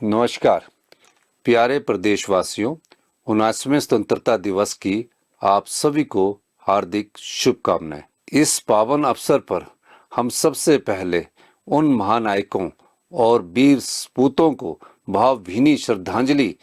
नमस्कार प्यारे प्रदेशवासियों, 79वें स्वतंत्रता दिवस की आप सभी को हार्दिक शुभकामनाएं। इस पावन अवसर पर हम सबसे पहले उन महानायकों और वीर सपूतों को भावभीनी श्रद्धांजलि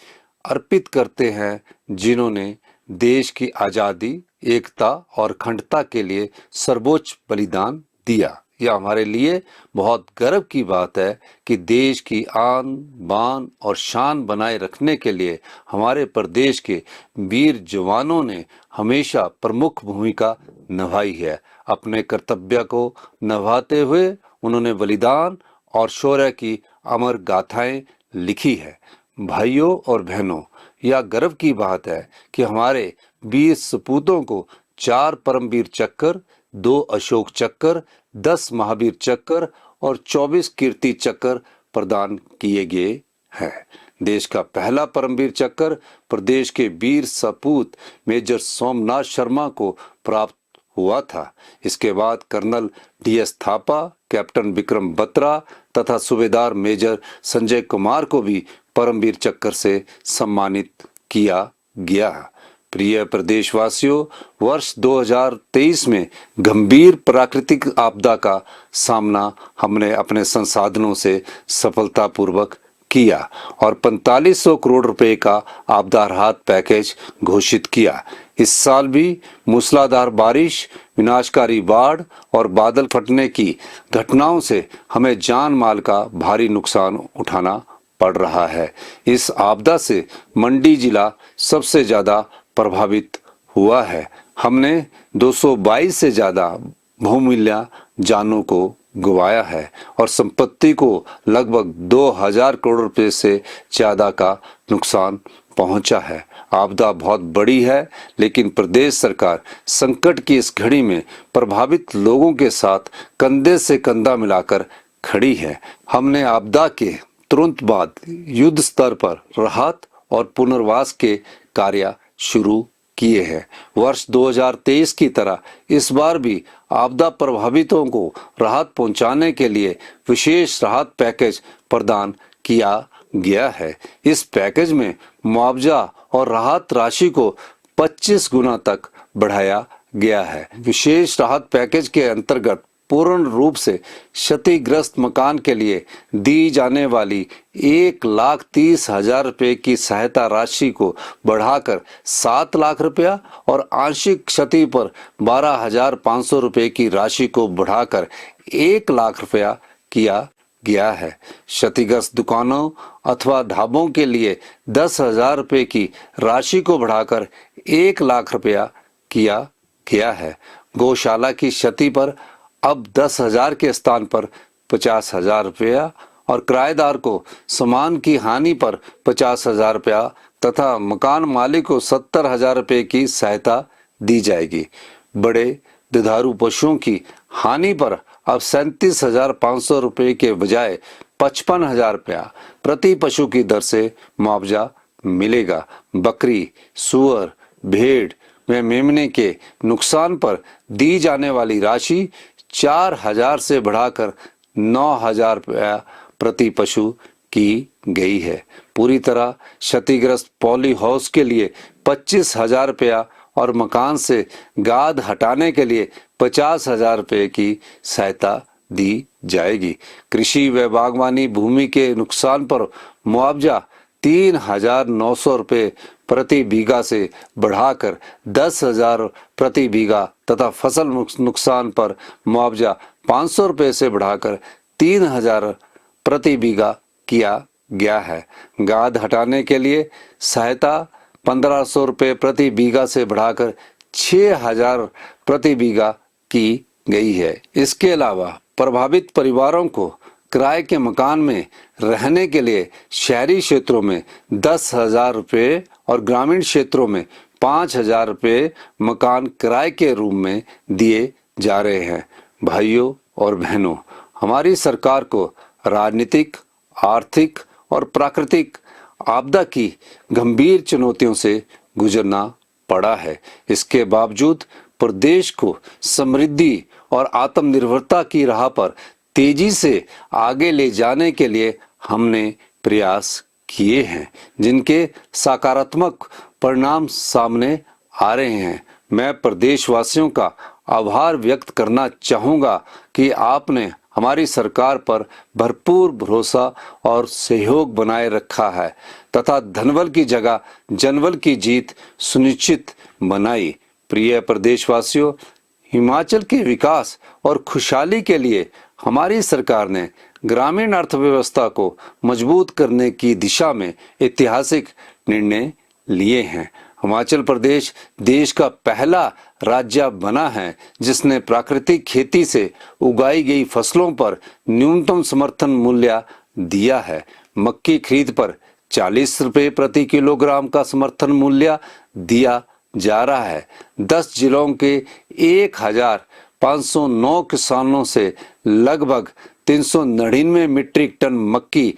अर्पित करते हैं जिन्होंने देश की आज़ादी, एकता और अखंडता के लिए सर्वोच्च बलिदान दिया। यह हमारे लिए बहुत गर्व की बात है कि देश की आन बान और शान बनाए रखने के लिए हमारे प्रदेश के वीर जवानों ने हमेशा प्रमुख भूमिका निभाई है। अपने कर्तव्य को निभाते हुए उन्होंने बलिदान और शौर्य की अमर गाथाएं लिखी है। भाइयों और बहनों, यह गर्व की बात है कि हमारे वीर सपूतों को 4 परमवीर चक्र, 2 अशोक चक्र, 10 महावीर चक्र और 24 कीर्ति चक्र प्रदान किए गए हैं। देश का पहला परमवीर चक्र प्रदेश के वीर सपूत मेजर सोमनाथ शर्मा को प्राप्त हुआ था। इसके बाद colonel DS Thapa, captain Vikram Batra तथा सूबेदार मेजर संजय कुमार को भी परमवीर चक्र से सम्मानित किया गया। प्रिय प्रदेशवासियों, वर्ष 2023 में गंभीर प्राकृतिक आपदा का सामना हमने अपने संसाधनों से सफलतापूर्वक किया और 4500 करोड़ रुपए का आपदा राहत पैकेज घोषित किया। इस साल भी मूसलाधार बारिश, विनाशकारी बाढ़ और बादल फटने की घटनाओं से हमें जान माल का भारी नुकसान उठाना पड़ रहा है। इस आपदा से मंडी जिला सबसे ज्यादा प्रभावित हुआ है। हमने 222 से ज्यादा बहुमूल्य जानों को गंवाया है और संपत्ति को लगभग 2000 करोड़ रुपए से ज्यादा का नुकसान पहुंचा है। आपदा बहुत बड़ी है, लेकिन प्रदेश सरकार संकट की इस घड़ी में प्रभावित लोगों के साथ कंधे से कंधा मिलाकर खड़ी है। हमने आपदा के तुरंत बाद युद्ध स्तर पर राहत और पुनर्वास के कार्य शुरू किए हैं। वर्ष 2023 की तरह इस बार भी आपदा प्रभावितों को राहत पहुंचाने के लिए विशेष राहत पैकेज प्रदान किया गया है। इस पैकेज में मुआवजा और राहत राशि को 25 गुना तक बढ़ाया गया है। विशेष राहत पैकेज के अंतर्गत पूर्ण रूप से क्षतिग्रस्त मकान के लिए दी जाने वाली 1,30,000 रुपए की सहायता राशि को बढ़ाकर 7 लाख रुपया और आंशिक क्षति पर 12,500 रुपए की राशि को बढ़ाकर 1 लाख रुपया किया गया है। क्षतिग्रस्त दुकानों अथवा ढाबों के लिए 10,000 रुपए की राशि को बढ़ाकर 1 लाख रुपया किया गया है। गौशाला की क्षति पर अब 10,000 के स्थान पर 50,000 रुपया और किराएदार को सामान की हानि पर 50,000 रुपया तथा मकान मालिक को 70,000 रुपये की सहायता दी जाएगी। बड़े दुधारू पशुओं की हानि पर अब 37,500 रुपये के बजाय 55,000 रुपया प्रति पशु की दर से मुआवजा मिलेगा। बकरी, सुअर, भेड़ व मेमने के नुकसान पर दी जाने वाली राशि 4,000 से बढ़ाकर 9,000 रुपया प्रति पशु की गई है। पूरी तरह क्षतिग्रस्त पॉली हाउस के लिए 25,000 रुपया और मकान से गाद हटाने के लिए 50,000 रुपये की सहायता दी जाएगी। कृषि व बागवानी भूमि के नुकसान पर मुआवजा 3,900 रुपये प्रति बीघा से बढ़ाकर 10,000 प्रति बीघा तथा फसल नुकसान पर मुआवजा 500 रुपये से बढ़ाकर 3,000 प्रति बीघा किया गया है। गाद हटाने के लिए सहायता 1,500 रुपये प्रति बीघा से बढ़ाकर 6,000 प्रति बीघा की गई है। इसके अलावा प्रभावित परिवारों को किराए के मकान में रहने के लिए शहरी क्षेत्रों में 10,000 रुपये और ग्रामीण क्षेत्रों में 5,000 रुपये मकान किराए के रूप में दिए जा रहे हैं। भाइयों और बहनों, हमारी सरकार को राजनीतिक, आर्थिक और प्राकृतिक आपदा की गंभीर चुनौतियों से गुजरना पड़ा है। इसके बावजूद प्रदेश को समृद्धि और आत्मनिर्भरता की राह पर तेजी से आगे ले जाने के लिए हमने प्रयास किए हैं, जिनके सकारात्मक परिणाम सामने आ रहे हैं। मैं प्रदेशवासियों का आभार व्यक्त करना चाहूँगा कि आपने हमारी सरकार पर भरपूर भरोसा और सहयोग बनाए रखा है तथा धनबल की जगह जनबल की जीत सुनिश्चित बनाई। प्रिय प्रदेशवासियों, हिमाचल के विकास और खुशहाली के लिए हमारी सरकार ने ग्रामीण अर्थव्यवस्था को मजबूत करने की दिशा में ऐतिहासिक निर्णय लिए हैं। हिमाचल प्रदेश देश का पहला राज्य बना है जिसने प्राकृतिक खेती से उगाई गई फसलों पर न्यूनतम समर्थन मूल्य दिया है। मक्की खरीद पर 40 रुपए प्रति किलोग्राम का समर्थन मूल्य दिया जा रहा है। 10 जिलों के 1509 किसानों से लगभग 399 मीट्रिक टन मक्की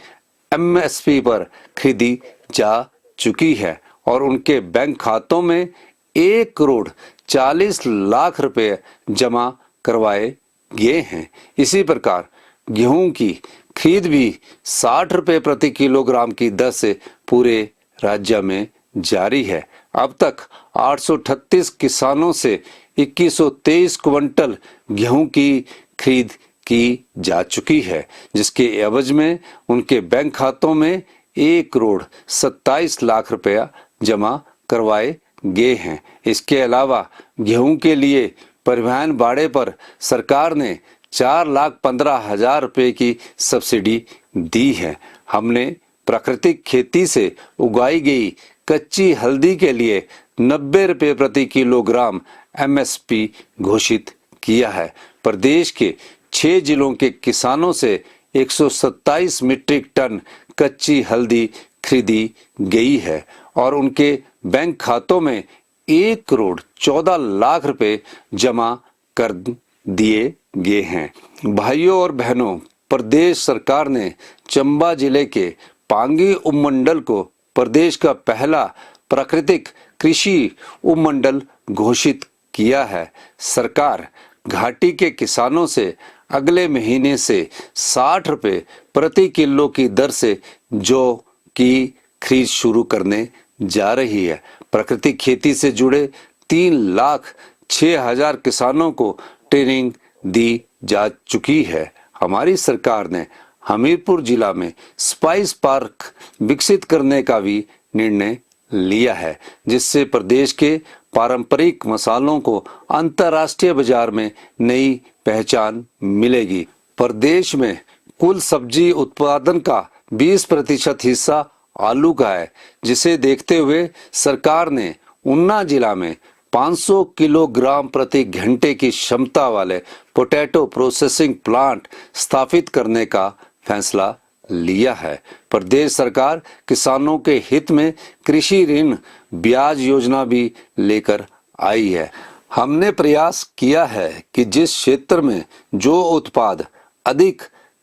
एमएसपी पर खरीदी जा चुकी है और उनके बैंक खातों में 1,40,00,000 रुपए जमा करवाए गए हैं। इसी प्रकार गेहूं की खरीद भी 60 रुपए प्रति किलोग्राम की दर से पूरे राज्य में जारी है। अब तक 838 किसानों से 2123 क्विंटल गेहूं की खरीद की जा चुकी है, जिसके एवज में उनके बैंक खातों में 1,27,00,000 रुपया जमा करवाए गए हैं। इसके अलावा गेहूं के लिए परिवहन भाड़े पर सरकार ने 4,15,000 रुपए की सब्सिडी दी है। हमने प्राकृतिक खेती से उगाई गई कच्ची हल्दी के लिए 90 रुपए प्रति किलोग्राम एमएसपी घोषित किया है। प्रदेश के 6 जिलों के किसानों से 127 मीट्रिक टन कच्ची हल्दी खरीदी गई है और उनके बैंक खातों में 1,14,00,000 रुपए जमा कर दिए गए हैं। भाइयों और बहनों, प्रदेश सरकार ने चंबा जिले के पांगी उपमंडल को प्रदेश का पहला प्राकृतिक कृषि उपमंडल घोषित किया है। सरकार घाटी के किसानों से अगले महीने से 60 रुपए प्रति किलो की दर से जौ की खरीद शुरू करने जा रही है। प्राकृतिक खेती से जुड़े 3,06,000 किसानों को ट्रेनिंग दी जा चुकी है। हमारी सरकार ने हमीरपुर जिला में स्पाइस पार्क विकसित करने का भी निर्णय लिया है, जिससे प्रदेश के पारंपरिक मसालों को अंतर्राष्ट्रीय बाजार में नई पहचान मिलेगी। प्रदेश में कुल सब्जी उत्पादन का 20% हिस्सा आलू का है, जिसे देखते हुए सरकार ने ऊना जिला में 500 किलोग्राम प्रति घंटे की क्षमता वाले पोटैटो प्रोसेसिंग प्लांट स्थापित करने का फैसला लिया है। प्रदेश सरकार किसानों के हित में कृषि ऋण ब्याज योजना भी लेकर आई है। हमने प्रयास किया है कि जिस क्षेत्र में जो उत्पाद अधिक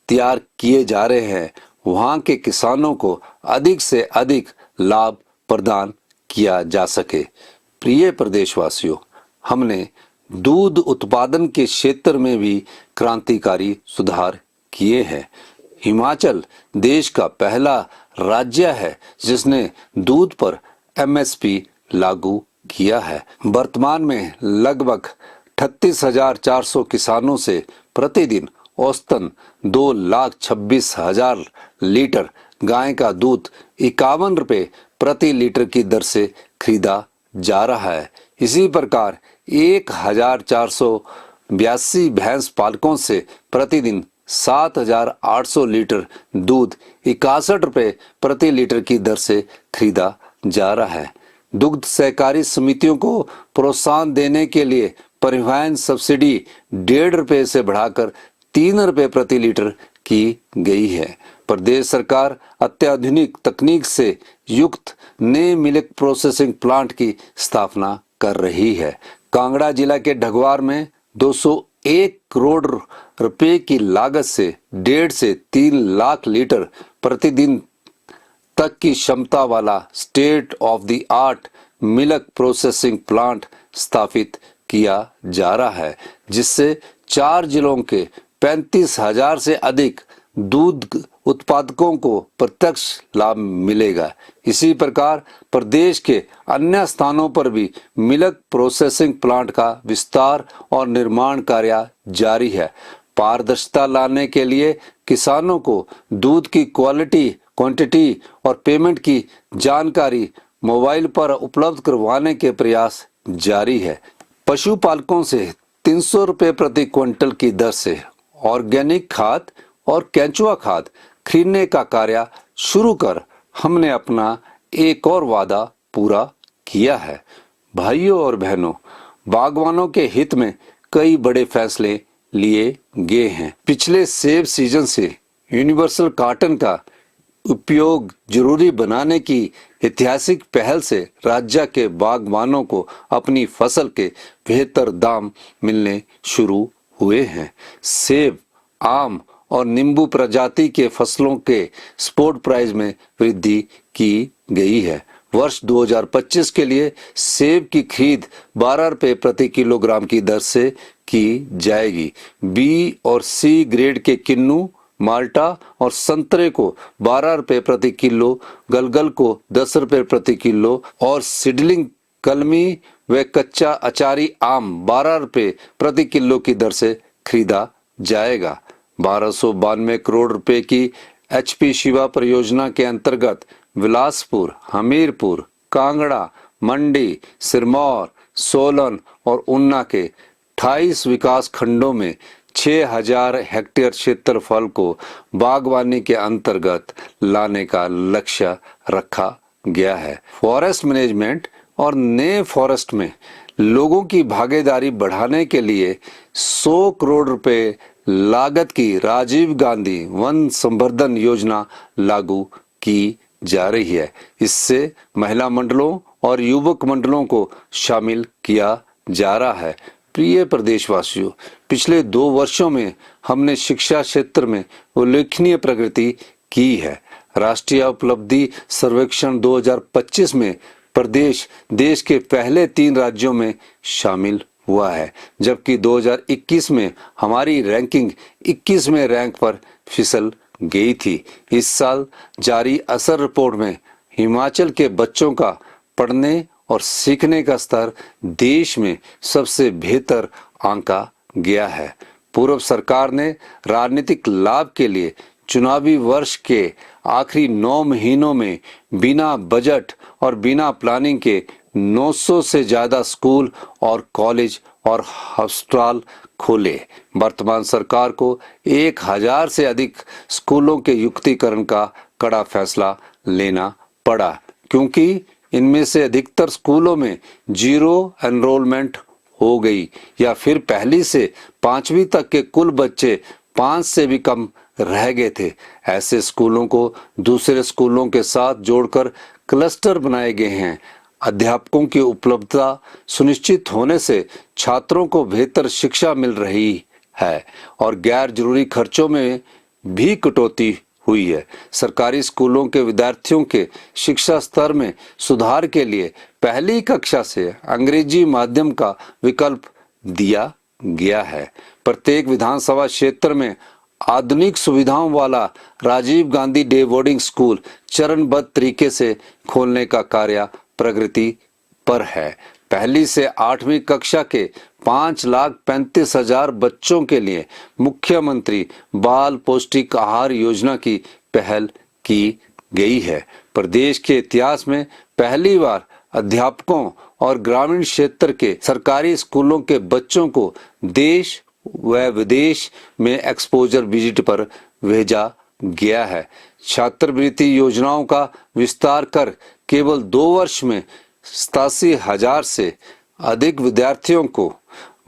तैयार किए जा रहे हैं वहां के किसानों को अधिक से अधिक लाभ प्रदान किया जा सके। प्रिय प्रदेशवासियों, हमने दूध उत्पादन के क्षेत्र में भी क्रांतिकारी सुधार किए हैं। हिमाचल देश का पहला राज्य है जिसने दूध पर एमएसपी लागू किया है। वर्तमान में लगभग 38,400 किसानों से प्रतिदिन औसतन 2,26,000 लीटर गाय का दूध 51 रुपए प्रति लीटर की दर से खरीदा जा रहा है। इसी प्रकार 1,482 भैंस पालकों से प्रतिदिन 7,800 लीटर दूध 61 रुपए प्रति लीटर की दर से खरीदा जा रहा है। दुग्ध सहकारी समितियों को प्रोत्साहन देने के लिए परिवहन सब्सिडी 1.5 रुपए से बढ़ाकर 3 रुपए प्रति लीटर की गई है। प्रदेश सरकार अत्याधुनिक तकनीक से युक्त नए मिल्क प्रोसेसिंग प्लांट की स्थापना कर रही है। कांगड़ा जिला के ढगवार में 201 करोड़ रुपए की लागत से 1.5 से 3 लाख लीटर प्रतिदिन तक की क्षमता वाला state of the art milk processing plant स्थापित किया जा रहा है, जिससे 4 जिलों के 35,000 से अधिक दूध उत्पादकों को प्रत्यक्ष लाभ मिलेगा। इसी प्रकार प्रदेश के अन्य स्थानों पर भी मिल्क प्रोसेसिंग प्लांट का विस्तार और निर्माण कार्य जारी है। पारदर्शिता लाने के लिए किसानों को दूध की क्वालिटी, क्वांटिटी और पेमेंट की जानकारी मोबाइल पर उपलब्ध करवाने के प्रयास जारी है। पशुपालकों से 300 रुपये प्रति क्विंटल की दर से ऑर्गेनिक खाद और केंचुआ खाद खरीदने का कार्य शुरू कर हमने अपना एक और वादा पूरा किया है। भाइयों और बहनों, बागवानों के हित में कई बड़े फैसले लिए गए हैं। पिछले सेब सीजन से यूनिवर्सल कार्टन का उपयोग जरूरी बनाने की ऐतिहासिक पहल से राज्य के बागवानों को अपनी फसल के बेहतर दाम मिलने शुरू हुए हैं। सेब, आम और नींबू प्रजाति के फसलों के स्पॉट प्राइस में वृद्धि की गई है। वर्ष 2025 के लिए सेब की खरीद 12 रुपये प्रति किलोग्राम की दर से की जाएगी। बी और सी ग्रेड के किन्नू, माल्टा और संतरे को 12 रुपये प्रति किलो, गलगल को 10 रुपये प्रति किलो और सिडलिंग, कलमी व कच्चा अचारी आम 12 रुपये प्रति किलो की दर से खरीदा जाएगा। 1292 करोड़ रुपए की HP शिवा परियोजना के अंतर्गत बिलासपुर, हमीरपुर, कांगड़ा, मंडी, सिरमौर, सोलन और ऊना के 28 विकास खंडों में 6000 हेक्टेयर क्षेत्रफल को बागवानी के अंतर्गत लाने का लक्ष्य रखा गया है। फॉरेस्ट मैनेजमेंट और नए फॉरेस्ट में लोगों की भागीदारी बढ़ाने के लिए 100 करोड़ रुपए लागत की राजीव गांधी वन संवर्धन योजना लागू की जा रही है। इससे महिला मंडलों और युवक मंडलों को शामिल किया जा रहा है। प्रिय प्रदेशवासियों, पिछले 2 वर्षों में हमने शिक्षा क्षेत्र में उल्लेखनीय प्रगति की है। राष्ट्रीय उपलब्धि सर्वेक्षण 2025 में प्रदेश देश के पहले 3 राज्यों में शामिल हुआ है, जबकि 2021 में हमारी रैंकिंग 21वें रैंक पर फिसल गई थी। इस साल जारी असर रिपोर्ट में हिमाचल के बच्चों का पढ़ने और सीखने का स्तर देश में सबसे बेहतर आंका गया है। पूर्व सरकार ने राजनीतिक लाभ के लिए चुनावी वर्ष के आखिरी 9 महीनों में बिना बजट और बिना प्लानिंग के 900 से ज्यादा स्कूल और कॉलेज और अस्पताल खोले। वर्तमान सरकार को 1000 से अधिक स्कूलों के युक्तिकरण का कड़ा फैसला लेना पड़ा, क्योंकि इनमें से अधिकतर स्कूलों में 0 एनरोलमेंट हो गई या फिर पहली से 5वीं तक के कुल बच्चे 5 से भी कम रह गए थे। ऐसे स्कूलों को दूसरे स्कूलों के साथ जोड़कर क्लस्टर बनाए गए हैं। अध्यापकों की उपलब्धता सुनिश्चित होने से छात्रों को बेहतर शिक्षा मिल रही है और गैर जरूरी खर्चों में भी कटौती हुई है। सरकारी स्कूलों के विद्यार्थियों के शिक्षा स्तर में सुधार के लिए पहली कक्षा से अंग्रेजी माध्यम का विकल्प दिया गया है। प्रत्येक विधानसभा क्षेत्र में आधुनिक सुविधाओं वाला Rajiv Gandhi day boarding school चरणबद्ध तरीके से खोलने का कार्य प्रगति पर है। पहली से 8वीं कक्षा के 5,35,000 बच्चों के लिए मुख्यमंत्री बाल पौष्टिक आहार योजना की पहल की गई है। प्रदेश के इतिहास में पहली बार अध्यापकों और ग्रामीण क्षेत्र के सरकारी स्कूलों के बच्चों को देश व विदेश में एक्सपोजर विजिट पर भेजा गया है। छात्रवृत्ति योजनाओं का विस्तार कर केवल 2 वर्ष में 87,000 से अधिक विद्यार्थियों को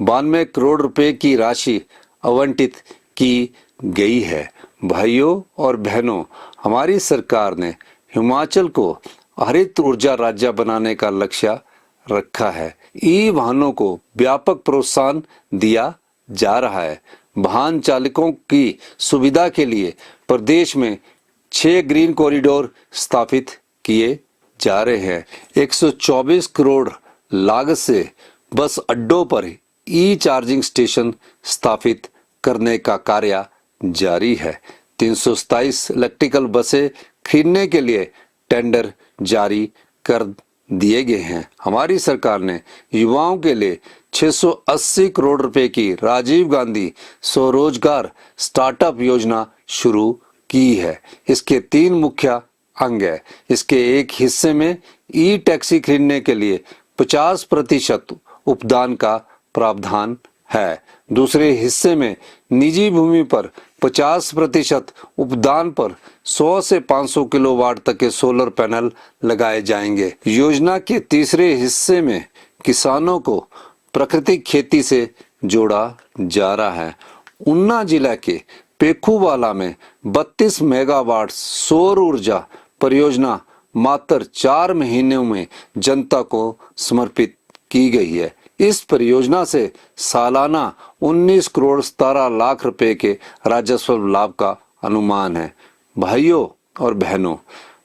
92 करोड़ रुपए की राशि आवंटित की गई है। भाइयों और बहनों, हमारी सरकार ने हिमाचल को हरित ऊर्जा राज्य बनाने का लक्ष्य रखा है। ई वाहनों को व्यापक प्रोत्साहन दिया जा रहा है। वाहन चालकों की सुविधा के लिए प्रदेश में 6 ग्रीन कॉरिडोर स्थापित किए जा रहे हैं। 124 करोड़ लागत से बस अड्डों पर ई चार्जिंग स्टेशन स्थापित करने का कार्य जारी है। 327 इलेक्ट्रिकल बसें खरीदने के लिए टेंडर जारी कर दिए गए हैं। हमारी सरकार ने युवाओं के लिए 680 करोड़ रुपए की राजीव गांधी स्वरोजगार स्टार्टअप योजना शुरू की है। इसके 3 मुख्य अंग है। इसके एक हिस्से में ई टैक्सी खरीदने के लिए 50% उपदान का प्रावधान है। दूसरे हिस्से में निजी भूमि पर 50% उपदान पर 100 से 500 किलोवाट तक के सोलर पैनल लगाए जाएंगे। योजना के तीसरे हिस्से में किसानों को प्राकृतिक खेती से जोड़ा जा रहा है। ऊना जिला के पेखूवाला में 32 मेगावाट सौर ऊर्जा परियोजना मात्र 4 महीनों में जनता को समर्पित की गई है। इस परियोजना से सालाना 19 करोड़ 17 लाख रुपए के राजस्व लाभ का अनुमान है। भाइयों और बहनों,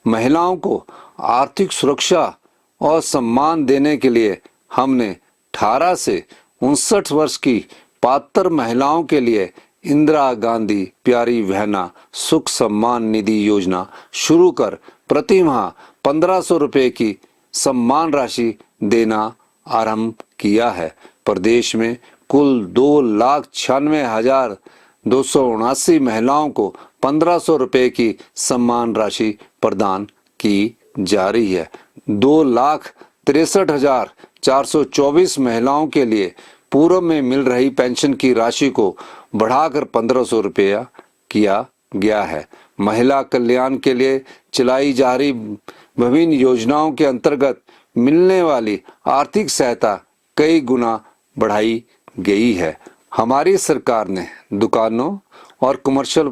महिलाओं को आर्थिक सुरक्षा और सम्मान देने के लिए हमने 18 से 59 वर्ष की पात्र महिलाओं के लिए इंदिरा गांधी प्यारी बहना सुख सम्मान निधि योजना शुरू कर प्रति माह 1500 रुपए की सम्मान राशि देना आरंभ किया है। प्रदेश में कुल 2,96,279 महिलाओं को 1500 रुपए की सम्मान राशि प्रदान की जा रही है। 2,63,424 महिलाओं के लिए पूर्व में मिल रही पेंशन की राशि को बढ़ाकर 1500 रुपया किया गया है। महिला कल्याण के लिए चलाई जा रही विभिन्न योजनाओं के अंतर्गत मिलने वाली आर्थिक सहायता कई गुना बढ़ाई गई है। हमारी सरकार ने दुकानों और कमर्शियल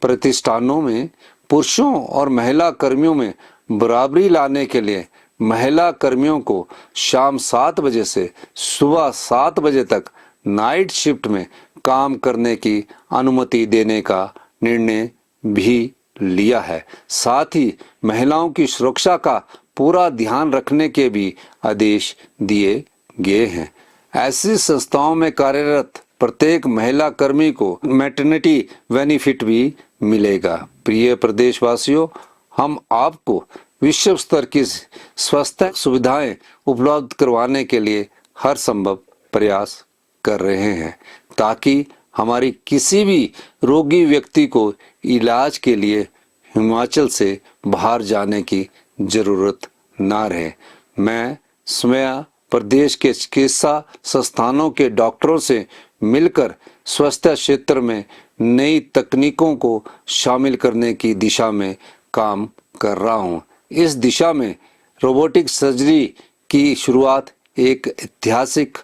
प्रतिष्ठानों में पुरुषों और महिला कर्मियों में बराबरी लाने के लिए महिला कर्मियों को शाम 7 बजे से सुबह 7 बजे तक नाइट शिफ्ट में काम करने की अनुमति देने का निर्णय भी लिया है। साथ ही महिलाओं की सुरक्षा का पूरा ध्यान रखने के भी आदेश दिए गए हैं। ऐसी संस्थाओं में कार्यरत प्रत्येक महिला कर्मी को मैटरनिटी बेनिफिट भी मिलेगा। प्रिय प्रदेशवासियों, हम आपको विश्व स्तर की स्वास्थ्य सुविधाएं उपलब्ध करवाने के लिए हर संभव प्रयास कर रहे हैं ताकि हमारी किसी भी रोगी व्यक्ति को इलाज के लिए हिमाचल से बाहर जाने की जरूरत ना रहे। मैं स्वयं प्रदेश के चिकित्सा संस्थानों के डॉक्टरों से मिलकर स्वास्थ्य क्षेत्र में नई तकनीकों को शामिल करने की दिशा में काम कर रहा हूं। इस दिशा में रोबोटिक सर्जरी की शुरुआत एक ऐतिहासिक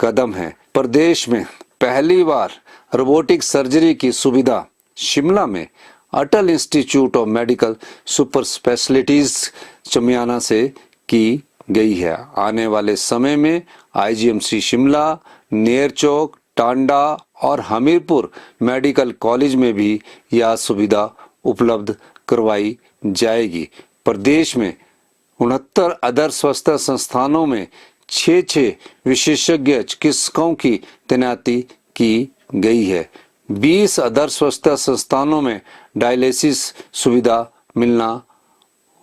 कदम है। प्रदेश में पहली बार रोबोटिक सर्जरी की सुविधा शिमला में Atal institute of medical super specialities Chamiyana से की गई है। आने वाले समय में आईजीएमसी शिमला, नेरचौक, टांडा और हमीरपुर मेडिकल कॉलेज में भी यह सुविधा उपलब्ध करवाई जाएगी। प्रदेश में 69 आदर्श स्वास्थ्य संस्थानों में 6 विशेषज्ञ चिकित्सकों की तैनाती की गई है। 20 आदर्श स्वास्थ्य संस्थानों में डायलिसिस सुविधा मिलना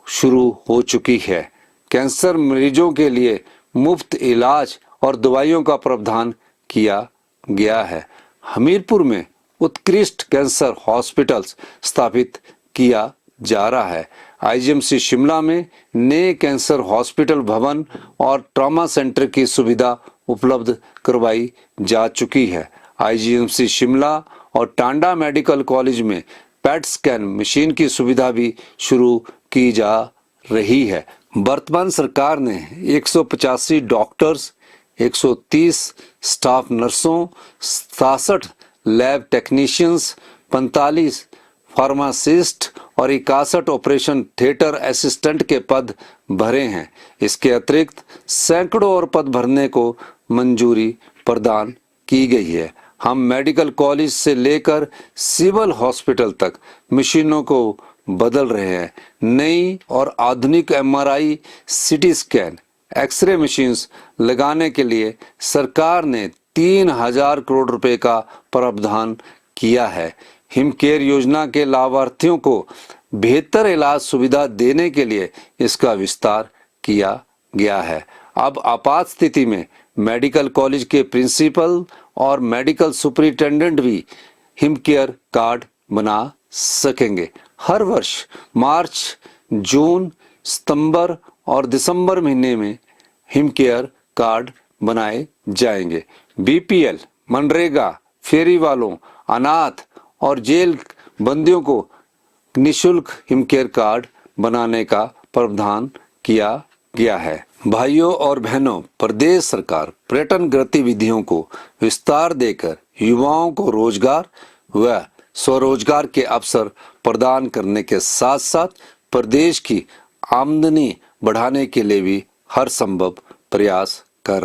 शुरू हो चुकी है। कैंसर मरीजों के लिए मुफ्त इलाज और दवाइयों का प्रावधान किया गया है। हमीरपुर में उत्कृष्ट कैंसर हॉस्पिटल्स स्थापित किया जा रहा है। आईजीएमसी शिमला में नए कैंसर हॉस्पिटल भवन और ट्रॉमा सेंटर की सुविधा उपलब्ध करवाई जा चुकी है। आईजीएमसी शिमला और टांडा मेडिकल कॉलेज में पेट स्कैन मशीन की सुविधा भी शुरू की जा रही है। वर्तमान सरकार ने 185 डॉक्टर्स, 130 स्टाफ नर्सों, 67 लैब टेक्नीशियंस, 45 फार्मासिस्ट और 61 ऑपरेशन थिएटर असिस्टेंट के पद भरे हैं। इसके अतिरिक्त सैकड़ों और पद भरने को मंजूरी प्रदान की गई है। हम मेडिकल कॉलेज से लेकर सिविल हॉस्पिटल तक मशीनों को बदल रहे हैं। नई और आधुनिक MRI, CT scan, x ray machines लगाने के लिए सरकार ने 3000 करोड़ रुपए का प्रावधान किया है। हिम केयर योजना के लाभार्थियों को बेहतर इलाज सुविधा देने के लिए इसका विस्तार किया गया है। अब आपात स्थिति में मेडिकल कॉलेज के प्रिंसिपल और मेडिकल सुपरिटेंडेंट भी हिम केयर कार्ड बना सकेंगे। हर वर्ष मार्च, जून, सितंबर और दिसंबर महीने में हिम केयर कार्ड बनाए जाएंगे। बीपीएल, मनरेगा, फेरी वालों, अनाथ और जेल बंदियों को निशुल्क हिम केयर कार्ड बनाने का प्रावधान किया गया है। भाइयों और बहनों, प्रदेश सरकार पर्यटन गतिविधियों को विस्तार देकर युवाओं को रोजगार व स्वरोजगार के अवसर प्रदान करने के साथ साथ प्रदेश की आमदनी बढ़ाने के लिए भी हर संभव प्रयास कर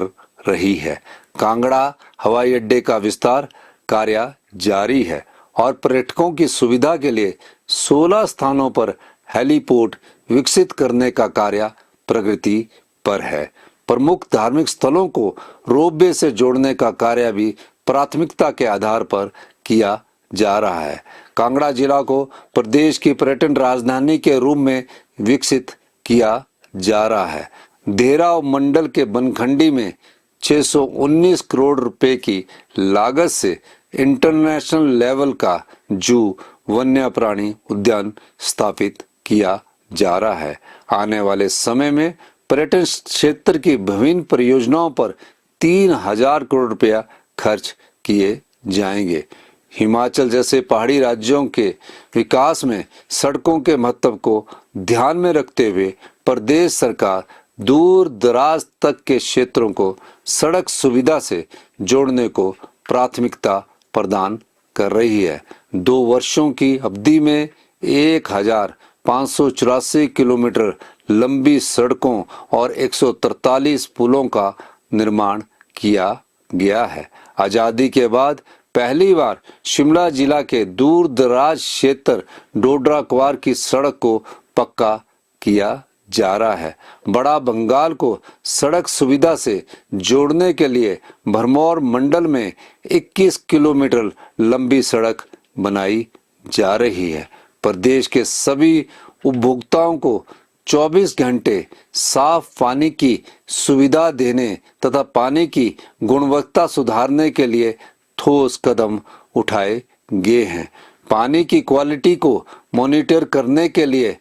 रही है। कांगड़ा हवाई अड्डे का विस्तार कार्य जारी है और पर्यटकों की सुविधा के लिए 16 स्थानों पर हेलीपोर्ट विकसित करने का कार्य प्रगति पर है। प्रमुख धार्मिक स्थलों को रोपवे से जोड़ने का कार्य भी प्राथमिकता के आधार पर किया जा रहा है। कांगड़ा जिला को प्रदेश की पर्यटन राजधानी के रूप में विकसित किया जा रहा है। देहरा मंडल के बनखंडी में 619 करोड़ रुपए की लागत से इंटरनेशनल लेवल का जू वन्य प्राणी उद्यान स्थापित किया जा रहा है। आने वाले समय में पर्यटन क्षेत्र की विभिन्न परियोजनाओं पर 3000 करोड़ रुपया खर्च किए जाएंगे। हिमाचल जैसे पहाड़ी राज्यों के विकास में सड़कों के महत्व को ध्यान में रखते हुए प्रदेश सरकार दूर दराज तक के क्षेत्रों को सड़क सुविधा से जोड़ने को प्राथमिकता प्रदान कर रही है। 2 वर्षों की अवधि में 1584 किलोमीटर लंबी सड़कों और 143 पुलों का निर्माण किया गया है। आजादी के बाद पहली बार शिमला जिला के दूर दराज क्षेत्र डोडरा क्वार की सड़क को पक्का किया जा रहा है। बड़ा बंगाल को सड़क सुविधा से जोड़ने के लिए भरमौर मंडल में 21 किलोमीटर लंबी सड़क बनाई जा रही है। प्रदेश के सभी उपभोक्ताओं को 24 घंटे साफ पानी की सुविधा देने तथा पानी की गुणवत्ता सुधारने के लिए ठोस कदम उठाए गए हैं। पानी की क्वालिटी को मॉनिटर करने के लिए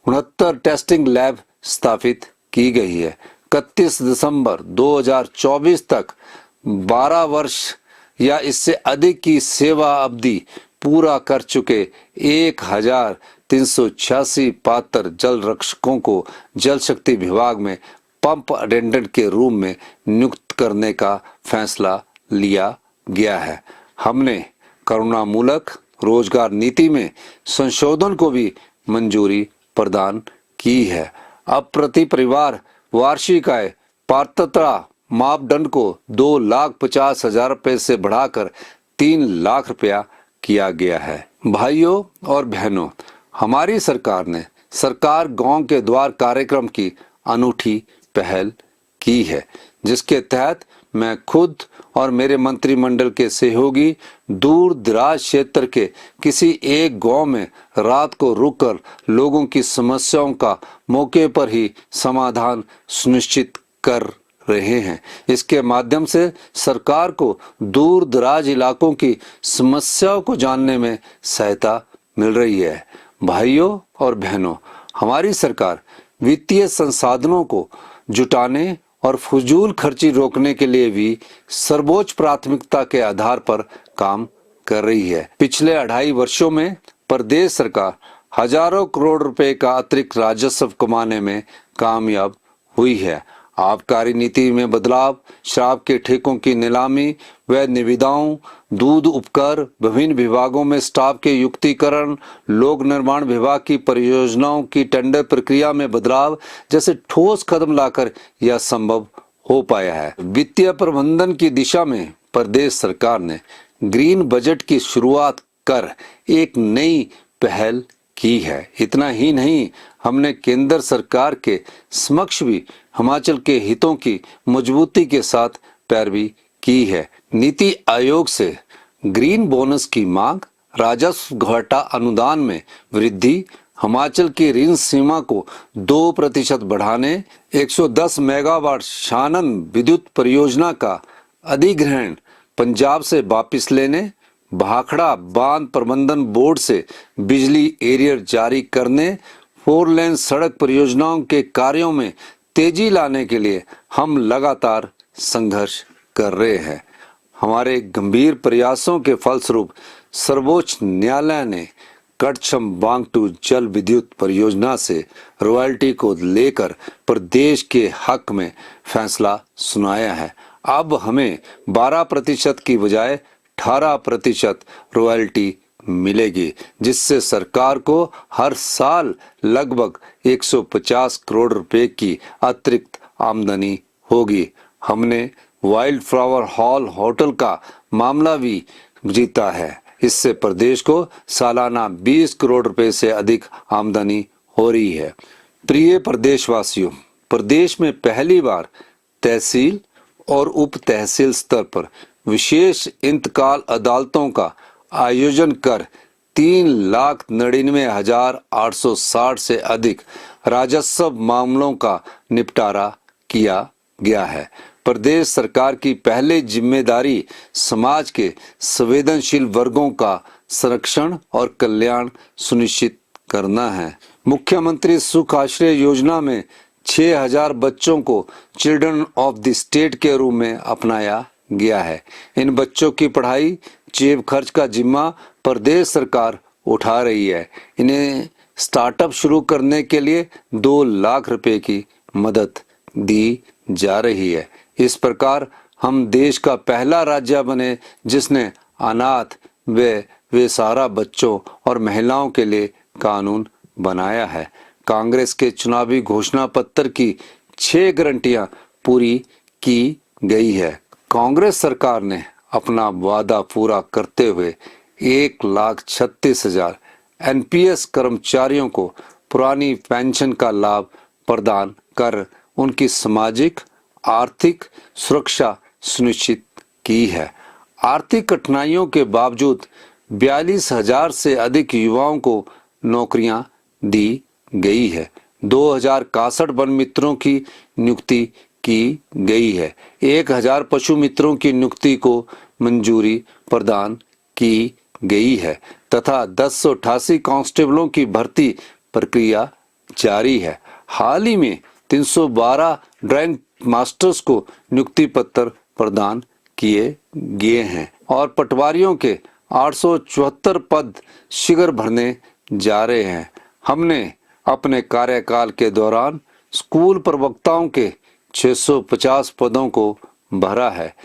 69 टेस्टिंग लैब स्थापित की गई है। 31 दिसंबर 2024 तक 12 वर्ष या इससे अधिक की सेवा अवधि पूरा कर चुके 1386 पात्र जल रक्षकों को जल शक्ति विभाग में पंप अटेंडेंट के रूप में नियुक्त करने का फैसला लिया गया है। हमने करुणामूलक रोजगार नीति में संशोधन को भी मंजूरी प्रदान की है। अब प्रति परिवार वार्षिक आय पात्रता मापदंड को 2,50,000 रुपए से बढ़ाकर 3 लाख रुपया किया गया है। भाइयों और बहनों, हमारी सरकार ने सरकार गांव के द्वार कार्यक्रम की अनूठी पहल की है, जिसके तहत मैं खुद और मेरे मंत्रिमंडल के सहयोगी दूर दराज क्षेत्र के किसी एक गांव में रात को रुककर लोगों की समस्याओं का मौके पर ही समाधान सुनिश्चित कर रहे हैं। इसके माध्यम से सरकार को दूर दराज इलाकों की समस्याओं को जानने में सहायता मिल रही है। भाइयों और बहनों, हमारी सरकार वित्तीय संसाधनों को जुटाने और फजूल खर्ची रोकने के लिए भी सर्वोच्च प्राथमिकता के आधार पर काम कर रही है। पिछले 2.5 वर्षों में प्रदेश सरकार हजारों करोड़ रुपए का अतिरिक्त राजस्व कमाने में कामयाब हुई है। आबकारी नीति में बदलाव, शराब के ठेकों की नीलामी व निविदाओं, दूध उपकर, विभिन्न विभागों में स्टाफ के युक्तिकरण, लोक निर्माण विभाग की परियोजनाओं की टेंडर प्रक्रिया में बदलाव जैसे ठोस कदम लाकर यह संभव हो पाया है। वित्तीय प्रबंधन की दिशा में प्रदेश सरकार ने ग्रीन बजट की शुरुआत कर एक नई पहल की है। इतना ही नहीं, हमने केंद्र सरकार के समक्ष भी हिमाचल के हितों की मजबूती के साथ पैरवी की है। नीति आयोग से ग्रीन बोनस की मांग, राजस्व घाटा अनुदान में वृद्धि, हिमाचल की ऋण सीमा को 2% बढ़ाने, 110 मेगावाट शानन विद्युत परियोजना का अधिग्रहण पंजाब से वापस लेने, भाखड़ा बांध प्रबंधन बोर्ड से बिजली एरियर जारी करने, 4 लेन सड़क परियोजनाओं के कार्यों में तेजी लाने के लिए हम लगातार संघर्ष कर रहे हैं। हमारे गंभीर प्रयासों के फलस्वरूप सर्वोच्च न्यायालय ने कटछम बांगटू जल विद्युत परियोजना से रॉयल्टी को लेकर प्रदेश के हक में फैसला सुनाया है। अब हमें 12% की बजाय 18% रॉयल्टी मिलेगी, जिससे सरकार को हर साल लगभग 150 करोड़ रुपए की अतिरिक्त आमदनी होगी। हमने वाइल्ड फ्लावर हॉल होटल का मामला भी जीता है। इससे प्रदेश को सालाना 20 करोड़ रुपए से अधिक आमदनी हो रही है। प्रिय प्रदेशवासियों, प्रदेश में पहली बार तहसील और उप तहसील स्तर पर विशेष इंतकाल अदालतों का आयोजन कर 3,99,860 से अधिक राजस्व मामलों का निपटारा किया गया है। प्रदेश सरकार की पहले जिम्मेदारी समाज के संवेदनशील वर्गों का संरक्षण और कल्याण सुनिश्चित करना है। मुख्यमंत्री सुख आश्रय योजना में 6,000 बच्चों को चिल्ड्रन ऑफ द स्टेट के रूप में अपनाया गया है। इन बच्चों की पढ़ाई जेब खर्च का जिम्मा प्रदेश सरकार उठा रही है। इन्हें स्टार्टअप शुरू करने के लिए 2 लाख रुपए की मदद दी जा रही है। इस प्रकार हम देश का पहला राज्य बने जिसने अनाथ व बेसहारा बच्चों और महिलाओं के लिए कानून बनाया है। कांग्रेस के चुनावी घोषणा पत्र की 6 गारंटियां पूरी की गई है। कांग्रेस सरकार ने अपना वादा पूरा करते हुए 1,36,000 एनपीएस कर्मचारियों को पुरानी पेंशन का लाभ प्रदान कर उनकी सामाजिक आर्थिक सुरक्षा सुनिश्चित की है। आर्थिक कठिनाइयों के बावजूद 42,000 से अधिक युवाओं को नौकरियां दी गई है। 2,061 वन मित्रों की नियुक्ति की गई है। 1,000 पशु मित्रों की नियुक्ति को मंजूरी प्रदान की गई है तथा 1088 कांस्टेबलों की भर्ती प्रक्रिया जारी है। हाल ही में 312 ड्राइंग मास्टर्स को नियुक्ति पत्र प्रदान किए गए हैं और पटवारियों के 874 पद शीघ्र भरने जा रहे हैं। हमने अपने कार्यकाल के दौरान स्कूल प्रवक्ताओं के 650 पदों को भरा है।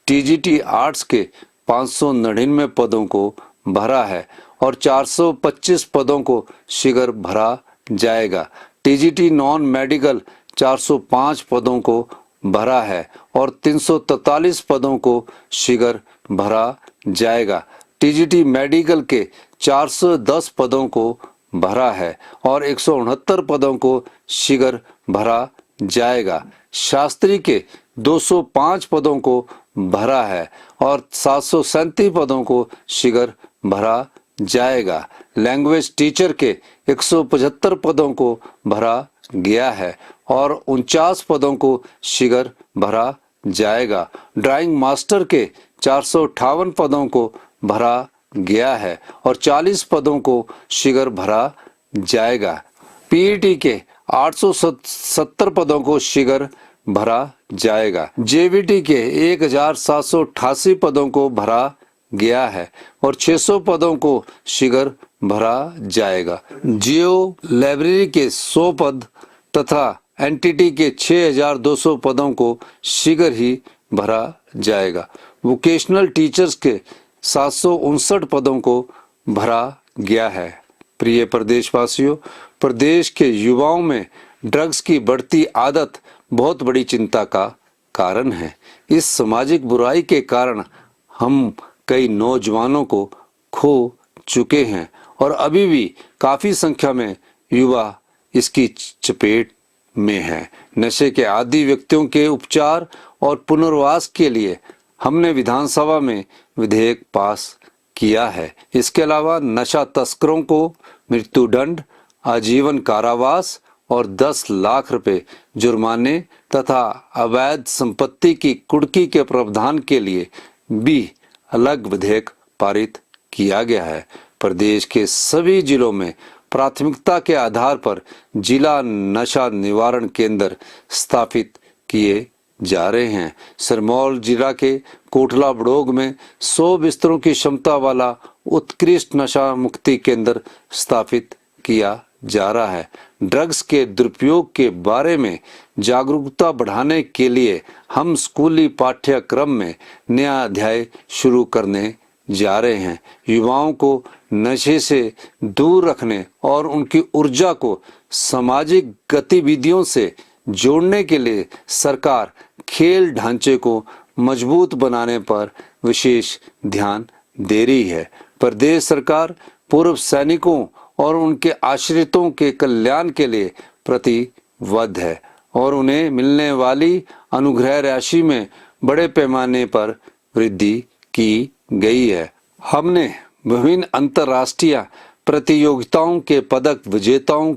टीजीटी आर्ट्स के 599 पदों को भरा है और 425 पदों को शीघ्र भरा जाएगा। टीजीटी नॉन मेडिकल 405 पदों को भरा है और 343 पदों को शीघ्र भरा जाएगा। टीजीटी मेडिकल के 410 पदों को भरा है और 169 पदों को शीघ्र भरा जाएगा। शास्त्री के 205 पदों को भरा है और 737 पदों को शीघ्र भरा जाएगा। लैंग्वेज टीचर के 175 पदों को भरा गया है और 49 पदों को शीघ्र भरा जाएगा। ड्राइंग मास्टर के 458 पदों को भरा गया है और 40 पदों को शीघ्र भरा जाएगा। पीईटी के 870 पदों को शीघ्र भरा जाएगा। जेवीटी के 1,788 पदों को भरा गया है और 600 पदों को शीघ्र भरा जाएगा। जियो लाइब्रेरी के 100 पद तथा एनटीटी के 6,200 पदों को शीघ्र ही भरा जाएगा। वोकेशनल टीचर्स के 759 पदों को भरा गया है। प्रिय प्रदेशवासियों, प्रदेश के युवाओं में ड्रग्स की बढ़ती आदत बहुत बड़ी चिंता का कारण है। इस सामाजिक बुराई के कारण हम कई नौजवानों को खो चुके हैं और अभी भी काफी संख्या में युवा इसकी चपेट में हैं। नशे के आदी व्यक्तियों के उपचार और पुनर्वास के लिए हमने विधानसभा में विधेयक पास किया है। इसके अलावा नशा तस्करों को मृत्युदंड, आजीवन कारावास और 10 लाख रुपए जुर्माने तथा अवैध संपत्ति की कुर्की के प्रावधान के लिए भी अलग विधेयक पारित किया गया है। प्रदेश के सभी जिलों में प्राथमिकता के आधार पर जिला नशा निवारण केंद्र स्थापित किए जा रहे हैं। सिरमौर जिला के कोटला बड़ोग में 100 बिस्तरों की क्षमता वाला उत्कृष्ट नशा मुक्ति केंद्र स्थापित किया जा रहा है। ड्रग्स के दुरुपयोग के बारे में जागरूकता बढ़ाने के लिए हम स्कूली पाठ्यक्रम में नया अध्याय शुरू करने जा रहे हैं। युवाओं को नशे से दूर रखने और उनकी ऊर्जा को सामाजिक गतिविधियों से जोड़ने के लिए सरकार खेल ढांचे को मजबूत बनाने पर विशेष ध्यान दे रही है। प्रदेश सरकार पूर्व सैनिकों और उनके आश्रितों के कल्याण के लिए प्रतिबद्ध है और उन्हें मिलने वाली अनुग्रह राशि में बड़े पैमाने पर वृद्धि की गई है। हमने विभिन्न अंतर्राष्ट्रीय प्रतियोगिताओं के पदक विजेताओं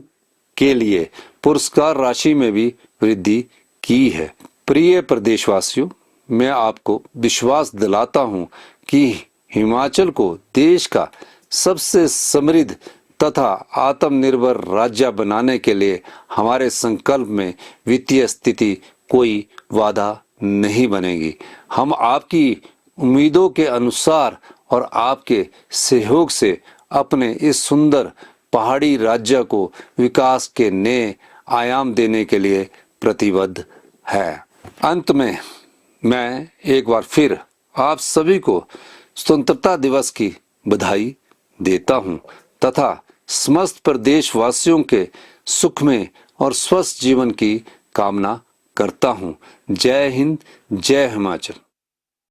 के लिए पुरस्कार राशि में भी वृद्धि की है। प्रिय प्रदेशवासियों, मैं आपको विश्वास दिलाता हूं कि हिमाचल को देश का सबसे समृद्ध तथा आत्मनिर्भर राज्य बनाने के लिए हमारे संकल्प में वित्तीय स्थिति कोई बाधा नहीं बनेगी। हम आपकी उम्मीदों के अनुसार और आपके सहयोग से अपने इस सुंदर पहाड़ी राज्य को विकास के नए आयाम देने के लिए प्रतिबद्ध है। अंत में मैं एक बार फिर आप सभी को स्वतंत्रता दिवस की बधाई देता हूं तथा समस्त प्रदेशवासियों के सुखमय और स्वस्थ जीवन की कामना करता हूं। जय हिंद, जय हिमाचल।